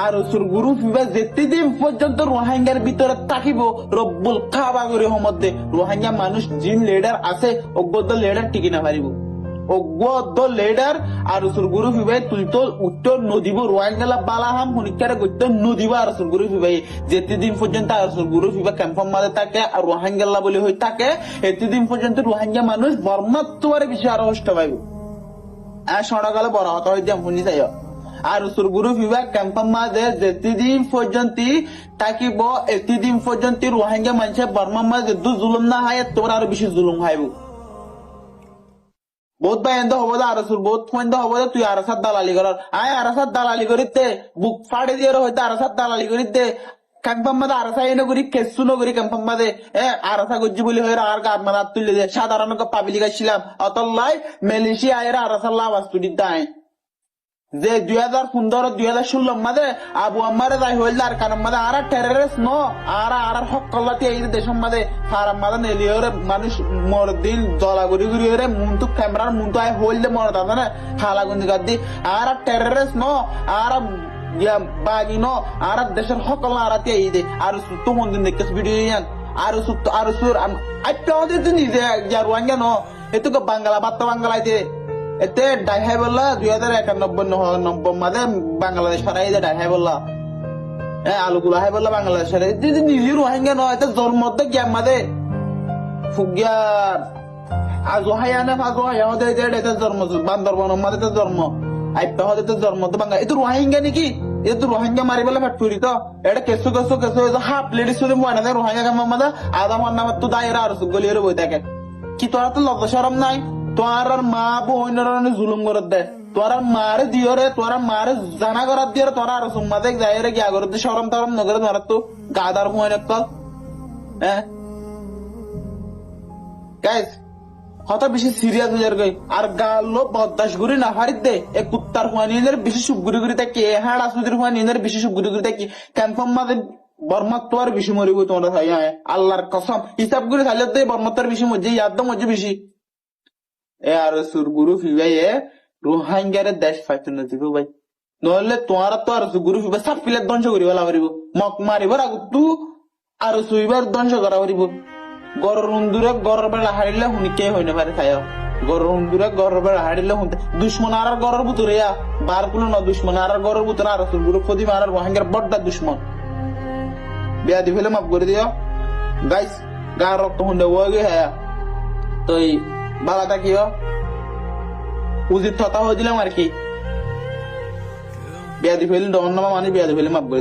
আর ওসুর গুরু ফিবা যেতেদিন পর্যন্ত রোহিঙ্গার ভিতরে থাকিব রব্বুল কাবা করে মধ্যে রোহিঙ্গা মানুষ জিন লিডার আছে অজ্ঞ লিডার টিকি না পারিব অজ্ঞ লিডার আর ওসুর গুরু ফিবাই তুলতো উত্তর নদীব রোহিঙ্গালা বালাহাম হনিকারে গত্য নদীব আর ওসুর গুরু ফিবাই যেতেদিন পর্যন্ত আর ওসুর গুরু ফিবা ক্যাম্পের মাঝে থাকে আর রোহিঙ্গাল্লা বলে হয়ে থাকে এতদিন পর্যন্ত রোহিঙ্গা মানুষ বর্মাত্মারে বেশি আরো কষ্ট পাইব সড়কালে বড় হতা হইতে শুনি চাই আর ওসুর গুরু ফিবা ক্যাম্পের মাঝে যেতেদিন পর্যন্ত থাকিব এতদিন পর্যন্ত রোহিঙ্গা মানুষের বর্মার মাঝে জুলুম না হয় তোর আরো বেশি জুলুম হাইব বহুত বাইন্দ হব আর বহুত ফাইন্দ হব তুই আরাসার দালালি করার আরাসার দালালি করিতে বুক ফাড়ে দিয়ে হয়তো আরাসার দালালি করিতে ক্যাম্পাম মাদে আরাসা এনে করি কেসু নগরি ক্যাম্পাম মাদে আরাসা গজ্জি বলি হয়ে আর গার মারা তুলে দিয়ে সাধারণ পাবলিক আসছিলাম অতল্লাই মালয়েশিয়া এর আরাসার লাভ আসতু দিতে যে 2015-2016 মাদে আবু আম্মারে যাই হইল আর কারণ মাদে আর টেররিস্ট ন আর হক কল্লাতে এই দেশের মাদে ফারাম মাদে নেলিওরে মানুষ মর দিল জলা গুড়ি গুড়ি হরে মুন্টু ক্যামেরার মুন্টু আই হইলে মর দাদা না খালা গুন্দি গাদি আর টেররিস্ট ন আর বাগি ন আর দেশের হক কল্লা আরাতে এই দে আর তো মন দিন দেখছ ভিডিও ইয়ান আর সুর আইতে ওদের তো নিজে রোহিঙ্গা ন এতো বাংলা বার্তা বাংলাইতে এতে ডাইহাই বললা 2091-90 মাঝে বাংলাদেশ হারাই যায় ডাইহাই বললা আলুগুলা হাই বললা বাংলাদেশ হারাই নিজে রোহিঙ্গা নয় এটা জন্ম তো জ্ঞান মাদে ফুগিয়ার আজ হাইয়া না ফাজ হাইয়া হতে এটা জন্ম বান্দরবন মাদে তো জন্ম আইপা হতে তো জন্ম তো বাংলা এটা রোহিঙ্গা নাকি এটা তো রোহিঙ্গা মারি বলে ফ্যাক্টরি তো এটা কেসো হাফ লেডিস শুধু মনে না রোহিঙ্গা কামার মাদে আদা মান্না তো দায়রা আর গলিয়ে বই থাকে কি তোরা তো লজ্জা শরম নাই তোর মা বোন জুলুম করার দে তোর মারে দিও রে তোর মারে জানা করার দিয়ে তোরা আর সুম্মাদে যাই রে গিয়া করে সরম তরম নগরে তোরা তো গাদার হুঁয় কল গাইস কত বেশি সিরিয়াস হয়ে যার আর গালো বদাস গুড়ি না হারিত দে এ কুত্তার হুঁয়া নিয়ে বেশি সুপ গুড়ি গুড়ি থাকি হাড়া সুদির হুঁয়া নিয়ে বেশি সুপ গুড়ি গুড়ি থাকি ক্যাম্পম মাঝে বর্মাত্মার বেশি মরিব তোমরা খাই আল্লাহর কসম হিসাব করে খাইলে দে বর্মাত্মার বেশি মজে ইয়াদ মজে বেশি আর সুরগুরু ফিবাই রোহিঙ্গারে দেশ ফাইতে নদীব ভাই নহলে তোমার তো আর গুরু ফিবা সাপ পিলে ধ্বংস করিব পারিব মক মারিব আগু আর সুইবার ধ্বংস করা পারিব গরর উন্দুরে গরর বেলা হারিলে হুনিকে হই না পারে খায় গরর উন্দুরে গরর বেলা হারিলে হুনতে দুশ্মন আর গরর ভিতরে বার কুলো না দুশ্মন আর গরর ভিতরে আর সুরগুরু ফদি মারার রোহিঙ্গার বড়টা দুশ্মন বিয়া দি ফেলে মাফ করে দিও গাইস গা রক্ত হুন্ডে ওগে হ্যাঁ তো বালা থাকিও উচিত কথা হয়ে দিলাম আর কি বিয়া দি ফেলি ডন নামা মানে বিয়া দি ফেলি মাফ করে